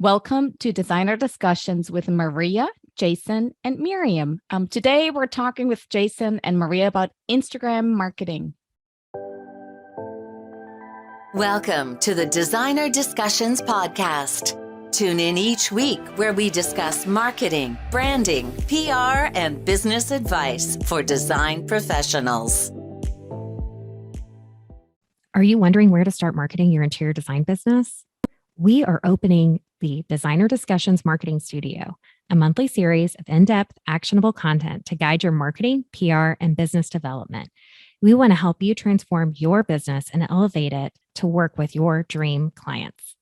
Welcome to Designer Discussions with Maria, Jason, and Miriam. Today, we're talking with Jason and Maria about Instagram marketing. Welcome to the Designer Discussions podcast. Tune in each week where we discuss marketing, branding, PR, and business advice for design professionals. Are you wondering where to start marketing your interior design business? We are opening the Designer Discussions Marketing Studio, a monthly series of in-depth, actionable content to guide your marketing, PR, and business development. We want to help you transform your business and elevate it to work with your dream clients.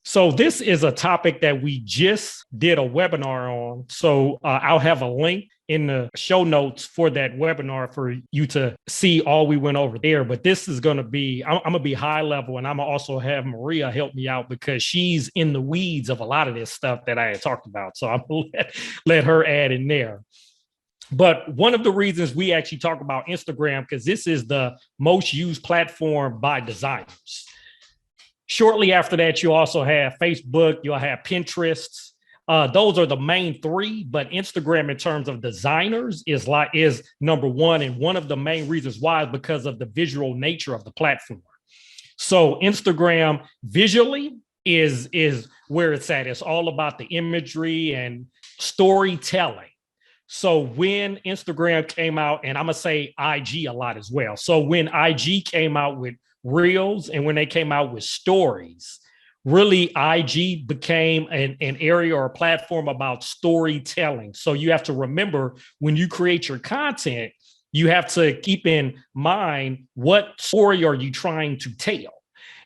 So this is a topic that we just did a webinar on. So I'll have a link in the show notes for that webinar for you to see all we went over there. But this is going to be, I'm going to be high level, and I'm going to also have Maria help me out because she's in the weeds of a lot of this stuff that I had talked about. So I'm going to let her add in there. But one of the reasons we actually talk about Instagram, because this is the most used platform by designers. Shortly after that, you also have Facebook, you'll have Pinterest. Those are the main three, but Instagram in terms of designers is number one. And one of the main reasons why is because of the visual nature of the platform. So Instagram visually is where it's at. It's all about the imagery and storytelling. So when Instagram came out, and I'm going to say IG a lot as well. So when IG came out with Reels and when they came out with stories, really IG became an area or a platform about storytelling. So you have to remember when you create your content, you have to keep in mind what story are you trying to tell.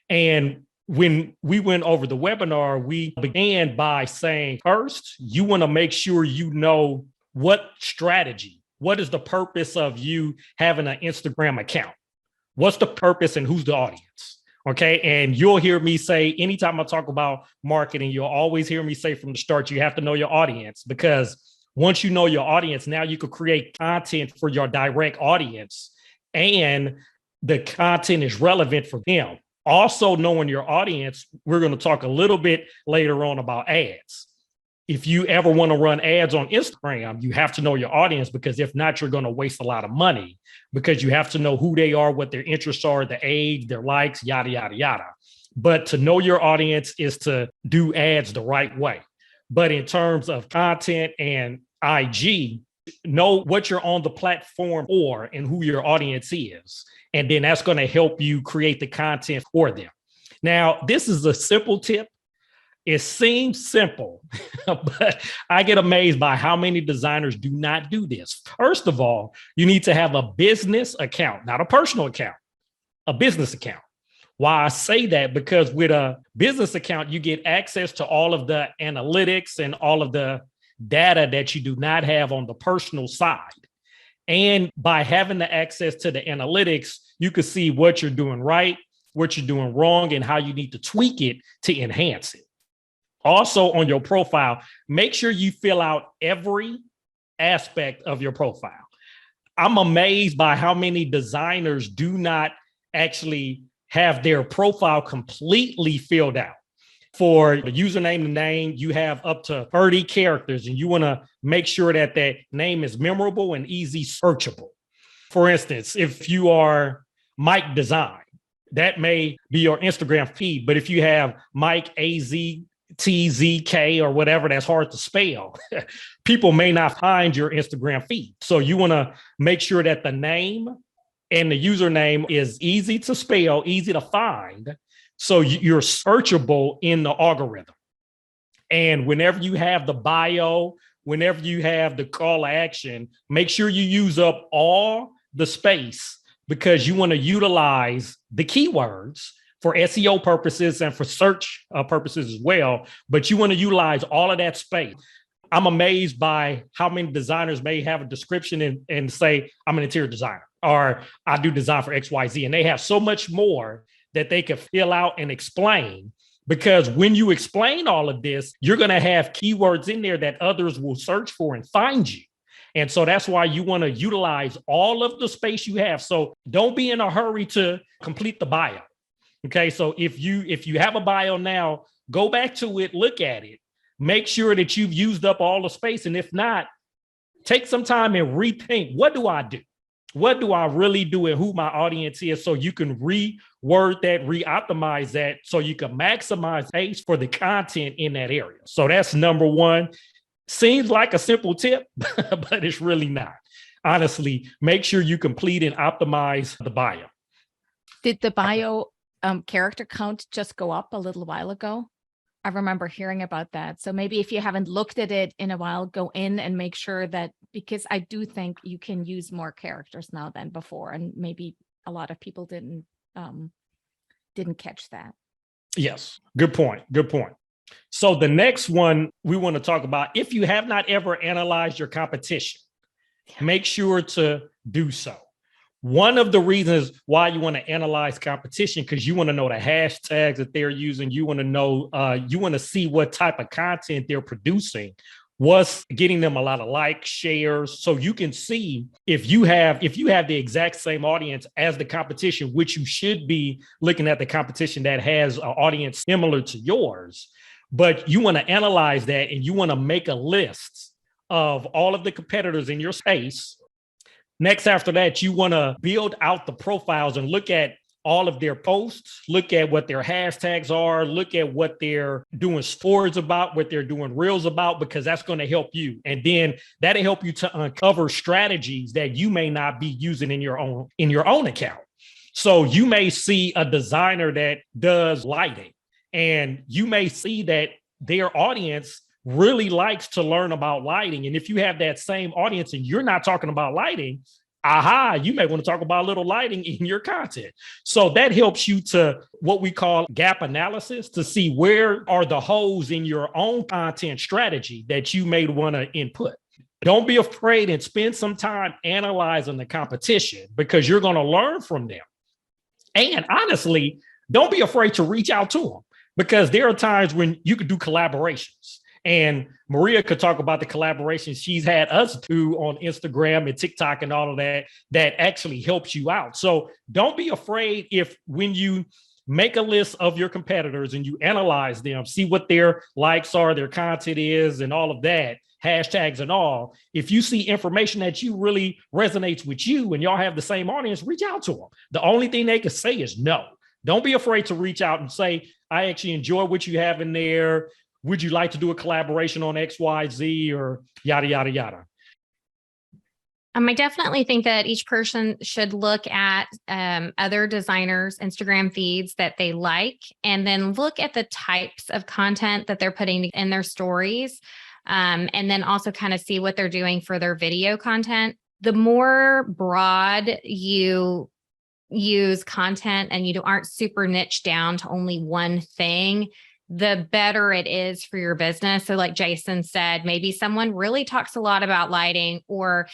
And when we went over the webinar, we began by saying, first, you want to make sure you know what strategy, what is the purpose of you having an Instagram account? What's the purpose and who's the audience? Okay. And you'll hear me say, anytime I talk about marketing, you'll always hear me say from the start, you have to know your audience, because once you know your audience, now you could create content for your direct audience and the content is relevant for them. Also knowing your audience, we're going to talk a little bit later on about ads. If you ever want to run ads on Instagram, you have to know your audience, because if not, you're going to waste a lot of money, because you have to know who they are, what their interests are, the age, their likes, yada, yada, yada. But to know your audience is to do ads the right way. But in terms of content and IG, know what you're on the platform for and who your audience is. And then that's going to help you create the content for them. Now, this is a simple tip. It seems simple, but I get amazed by how many designers do not do this. First of all, you need to have a business account, not a personal account, a business account. Why I say that? Because with a business account, you get access to all of the analytics and all of the data that you do not have on the personal side. And by having the access to the analytics, you can see what you're doing right, what you're doing wrong, and how you need to tweak it to enhance it. Also on your profile, make sure you fill out every aspect of your profile. I'm amazed by how many designers do not actually have their profile completely filled out. For the username and name, you have up to 30 characters, and you want to make sure that that name is memorable and easy searchable. For instance, if you are Mike Design, that may be your Instagram feed, but if you have Mike AZTZK or whatever that's hard to spell, people may not find your Instagram feed. So you want to make sure that the name and the username is easy to spell, easy to find, so you're searchable in the algorithm. And whenever you have the bio, whenever you have the call to action, make sure you use up all the space, because you want to utilize the keywords for SEO purposes and for search purposes as well. But you want to utilize all of that space. I'm amazed by how many designers may have a description and say, I'm an interior designer, or I do design for XYZ. And they have so much more that they could fill out and explain, because when you explain all of this, you're going to have keywords in there that others will search for and find you. And so that's why you want to utilize all of the space you have. So don't be in a hurry to complete the bio. Okay, so if you have a bio now, go back to it, look at it, make sure that you've used up all the space. And if not, take some time and rethink, what do I do? What do I really do and who my audience is, so you can reword that, re-optimize that, so you can maximize space for the content in that area. So that's number one. Seems like a simple tip, but it's really not. Honestly, make sure you complete and optimize the bio. Did the bio character count just go up a little while ago? I remember hearing about that. So maybe if you haven't looked at it in a while, go in and make sure that, because I do think you can use more characters now than before. And maybe a lot of people didn't catch that. Yes, good point. Good point. So the next one we want to talk about, if you have not ever analyzed your competition, make sure to do so. One of the reasons why you want to analyze competition, because you want to know the hashtags that they're using. You want to know, you want to see what type of content they're producing, what's getting them a lot of likes, shares. So you can see if you have the exact same audience as the competition, which you should be looking at the competition that has an audience similar to yours. But you want to analyze that, and you want to make a list of all of the competitors in your space. Next, after that, you want to build out the profiles and look at all of their posts, look at what their hashtags are, look at what they're doing stories about, what they're doing reels about, because that's going to help you. And then that'll help you to uncover strategies that you may not be using in your own account. So you may see a designer that does lighting, and you may see that their audience really likes to learn about lighting. And if you have that same audience and you're not talking about lighting, you may want to talk about a little lighting in your content. So that helps you to what we call gap analysis, to see where are the holes in your own content strategy that you may want to input. Don't be afraid, and spend some time analyzing the competition, because you're going to learn from them. And honestly, don't be afraid to reach out to them, because there are times when you could do collaborations. And Maria could talk about the collaborations she's had us do on Instagram and TikTok and all of that, that actually helps you out. So don't be afraid if, when you make a list of your competitors and you analyze them, see what their likes are, their content is, and all of that, hashtags and all. If you see information that you really resonates with you and y'all have the same audience, reach out to them. The only thing they can say is no. Don't be afraid to reach out and say, I actually enjoy what you have in there. Would you like to do a collaboration on X, Y, Z, or yada, yada, yada? I definitely think that each person should look at other designers' Instagram feeds that they like, and then look at the types of content that they're putting in their stories, and then also kind of see what they're doing for their video content. The more broad you use content and you aren't super niche down to only one thing, the better it is for your business. So like Jason said, maybe someone really talks a lot about lighting, or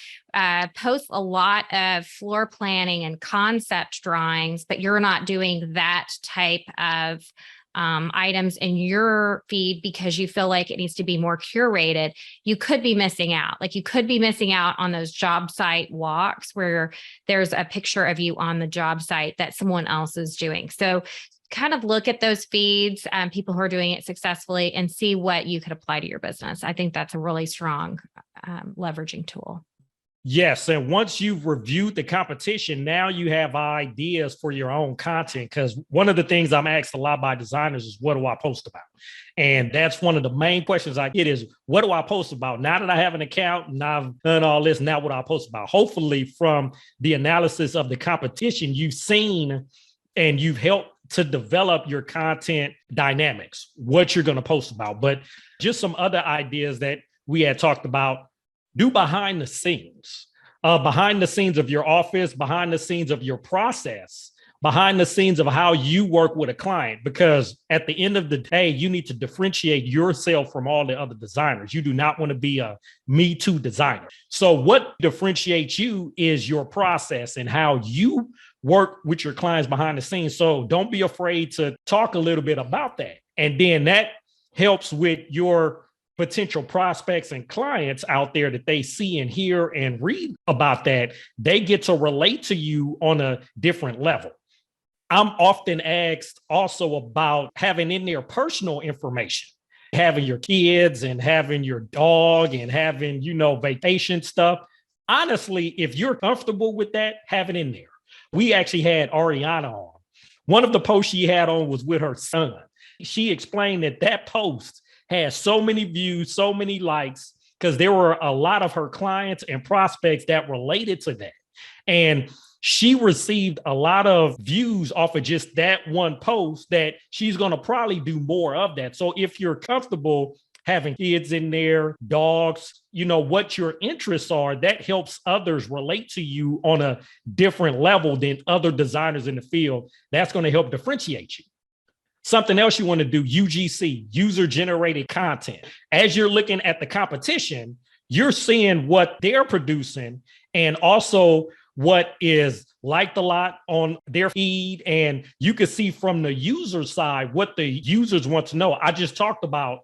posts a lot of floor planning and concept drawings, but you're not doing that type of items in your feed because you feel like it needs to be more curated. You could be missing out. Like, you could be missing out on those job site walks where there's a picture of you on the job site that someone else is doing. So kind of look at those feeds, people who are doing it successfully, and see what you could apply to your business. I think that's a really strong leveraging tool. Yes. And once you've reviewed the competition, now you have ideas for your own content. Because one of the things I'm asked a lot by designers is, what do I post about? And that's one of the main questions I get is, what do I post about? Now that I have an account and I've done all this, now what do I post about? Hopefully from the analysis of the competition, you've seen and you've helped to develop your content dynamics, what you're going to post about. But just some other ideas that we had talked about: do behind the scenes of your office, behind the scenes of your process, behind the scenes of how you work with a client. Because at the end of the day, you need to differentiate yourself from all the other designers. You do not want to be a Me Too designer. So what differentiates you is your process and how you work with your clients behind the scenes. So don't be afraid to talk a little bit about that. And then that helps with your potential prospects and clients out there, that they see and hear and read about that. They get to relate to you on a different level. I'm often asked also about having in there personal information, having your kids and having your dog and having, vacation stuff. Honestly, if you're comfortable with that, have it in there. We actually had Ariana on. One of the posts she had on was with her son. She explained that post had so many views, so many likes, because there were a lot of her clients and prospects that related to that. And she received a lot of views off of just that one post that she's going to probably do more of that. So if you're comfortable having kids in there, dogs, what your interests are, that helps others relate to you on a different level than other designers in the field. That's going to help differentiate you. Something else you want to do, UGC, user generated content. As you're looking at the competition, you're seeing what they're producing and also what is liked a lot on their feed. And you can see from the user side what the users want to know. I just talked about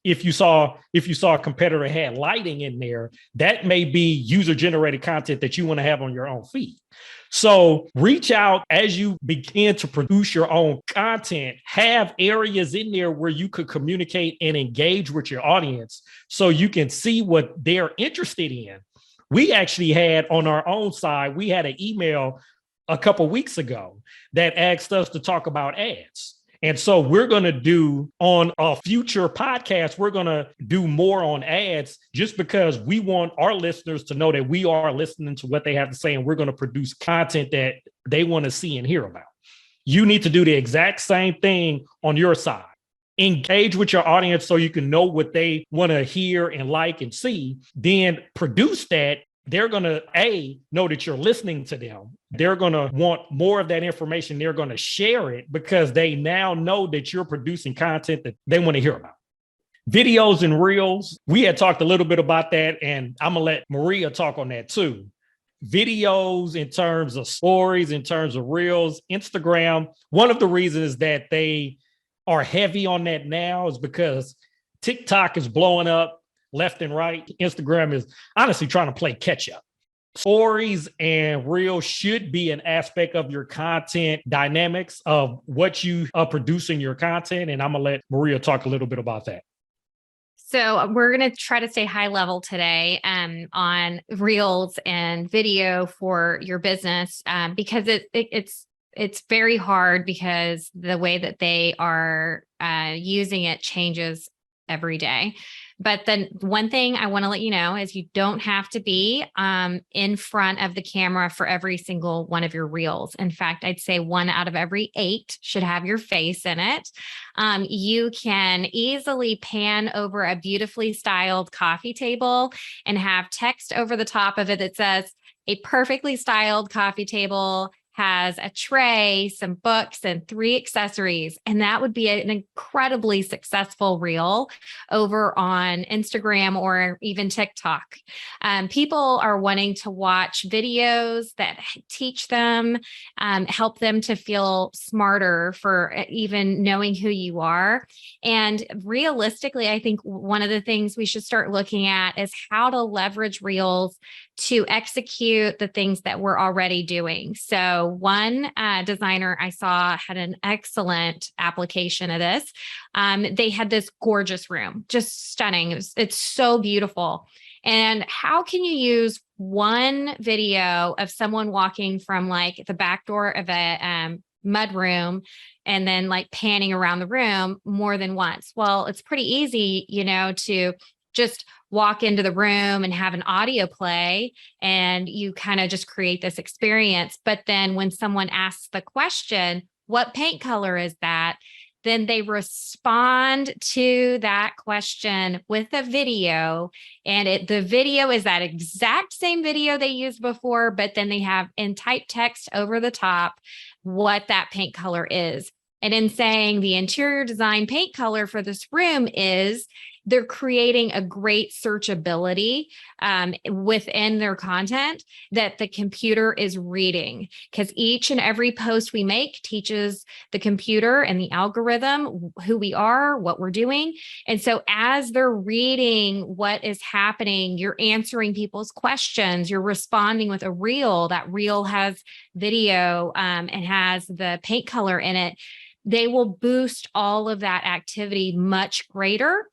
if you saw a competitor had lighting in there, that may be user generated content that you want to have on your own feed. So reach out as you begin to produce your own content, have areas in there where you could communicate and engage with your audience so you can see what they're interested in. We actually had on our own side, we had an email a couple of weeks ago that asked us to talk about ads. And so we're going to do on a future podcast, we're going to do more on ads just because we want our listeners to know that we are listening to what they have to say and we're going to produce content that they want to see and hear about. You need to do the exact same thing on your side. Engage with your audience so you can know what they want to hear and like and see, then produce that. They're going to, know that you're listening to them. They're going to want more of that information. They're going to share it because they now know that you're producing content that they want to hear about. Videos and reels. We had talked a little bit about that, and I'm going to let Maria talk on that too. Videos in terms of stories, in terms of reels, Instagram. One of the reasons that they are heavy on that now is because TikTok is blowing up left and right. Instagram is honestly trying to play catch up. Stories and reels should be an aspect of your content dynamics of what you are producing your content. And I'm going to let Maria talk a little bit about that. So we're going to try to stay high level today on reels and video for your business because it's very hard because the way that they are using it changes every day. But then one thing I want to let you know is you don't have to be in front of the camera for every single one of your reels. In fact, I'd say 1 out of every 8 should have your face in it. You can easily pan over a beautifully styled coffee table and have text over the top of it that says, "A perfectly styled coffee table has a tray, some books, and 3 accessories." And that would be an incredibly successful reel over on Instagram or even TikTok. People are wanting to watch videos that teach them, help them to feel smarter for even knowing who you are. And realistically, I think one of the things we should start looking at is how to leverage reels to execute the things that we're already doing. So one designer I saw had an excellent application of this. They had this gorgeous room, just stunning. It's so beautiful. And how can you use one video of someone walking from like the back door of a mud room and then like panning around the room more than once? Well, it's pretty easy, to just walk into the room and have an audio play and you kind of just create this experience. But then when someone asks the question, "What paint color is that?" then they respond to that question with a video. And the video is that exact same video they used before, but then they have in type text over the top what that paint color is. And in saying the interior design paint color for this room is, they're creating a great searchability within their content that the computer is reading, because each and every post we make teaches the computer and the algorithm who we are, what we're doing. And so as they're reading what is happening, you're answering people's questions, you're responding with a reel. That reel has video and has the paint color in it. They will boost all of that activity much greater.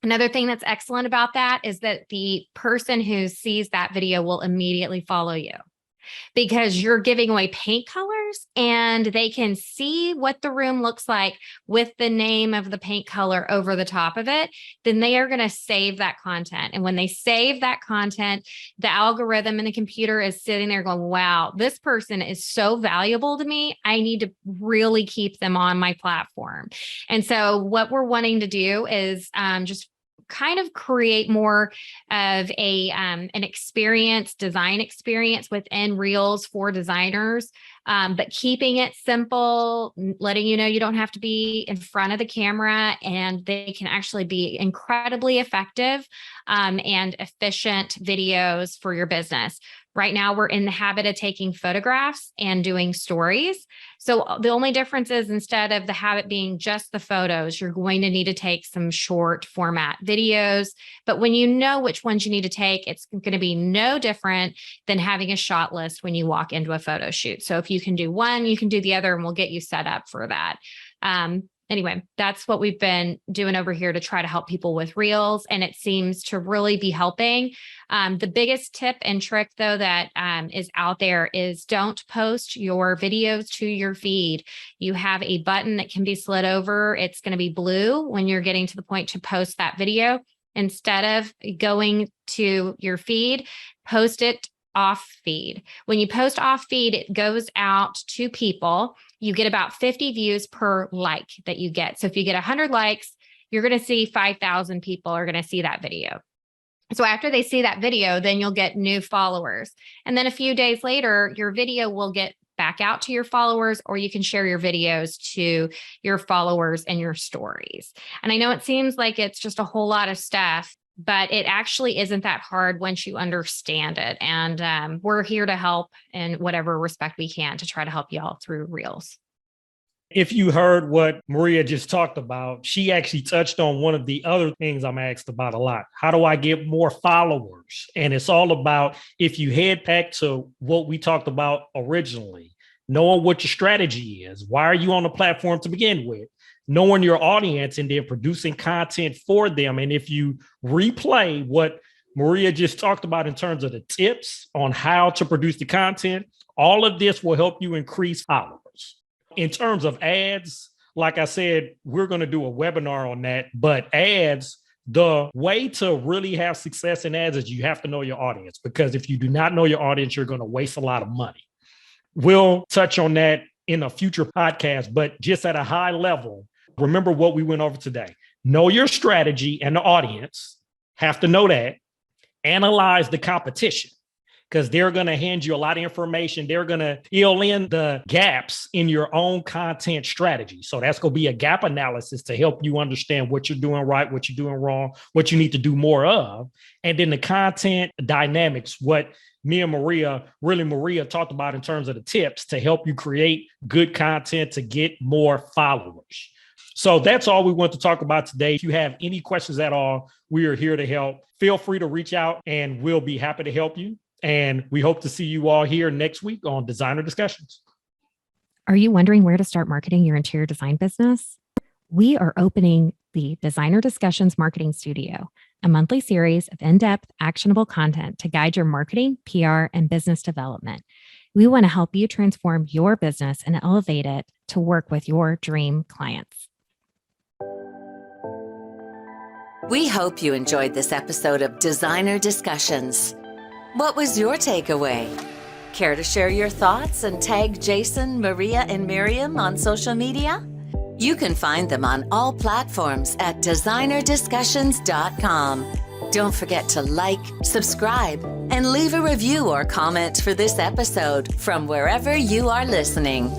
Another thing that's excellent about that is that the person who sees that video will immediately follow you, because you're giving away paint colors and they can see what the room looks like with the name of the paint color over the top of it. Then they are going to save that content. And when they save that content, the algorithm in the computer is sitting there going, wow, this person is so valuable to me. I need to really keep them on my platform. And so what we're wanting to do is just kind of create more of an design experience within Reels for designers, but keeping it simple, letting you know you don't have to be in front of the camera, and they can actually be incredibly effective and efficient videos for your business. Right now, we're in the habit of taking photographs and doing stories. So the only difference is, instead of the habit being just the photos, you're going to need to take some short format videos. But when you know which ones you need to take, it's going to be no different than having a shot list when you walk into a photo shoot. So if you can do one, you can do the other, and we'll get you set up for that. Anyway, that's what we've been doing over here to try to help people with Reels, and it seems to really be helping. The biggest tip and trick, though, that is out there is don't post your videos to your feed. You have a button that can be slid over. It's going to be blue when you're getting to the point to post that video. Instead of going to your feed, post it off feed. When you post off feed, it goes out to people. You get about 50 views per like that you get. So if you get 100 likes, you're going to see 5,000 people are going to see that video. So after they see that video, then you'll get new followers. And then a few days later, your video will get back out to your followers, or you can share your videos to your followers and your stories. And I know it seems like it's just a whole lot of stuff, but it actually isn't that hard once you understand it. And we're here to help in whatever respect we can to try to help you all through Reels. If you heard what Maria just talked about, she actually touched on one of the other things I'm asked about a lot. How do I get more followers? And it's all about, if you head back to what we talked about originally, knowing what your strategy is. Why are you on the platform to begin with? Knowing your audience, and then producing content for them. And if you replay what Maria just talked about in terms of the tips on how to produce the content, all of this will help you increase followers. In terms of ads, like I said, we're going to do a webinar on that. But ads, the way to really have success in ads is you have to know your audience, because if you do not know your audience, you're going to waste a lot of money. We'll touch on that in a future podcast, but just at a high level, remember what we went over today. Know your strategy and the audience. Have to know that. Analyze the competition, because they're going to hand you a lot of information. They're going to fill in the gaps in your own content strategy. So that's going to be a gap analysis to help you understand what you're doing right, what you're doing wrong, what you need to do more of. And then the content dynamics, what me and Maria talked about in terms of the tips to help you create good content to get more followers. So that's all we want to talk about today. If you have any questions at all, we are here to help. Feel free to reach out and we'll be happy to help you. And we hope to see you all here next week on Designer Discussions. Are you wondering where to start marketing your interior design business? We are opening the Designer Discussions Marketing Studio, a monthly series of in-depth, actionable content to guide your marketing, PR, and business development. We want to help you transform your business and elevate it to work with your dream clients. We hope you enjoyed this episode of Designer Discussions. What was your takeaway? Care to share your thoughts and tag Jason, Maria, and Mirjam on social media? You can find them on all platforms at designerdiscussions.com. Don't forget to like, subscribe, and leave a review or comment for this episode from wherever you are listening.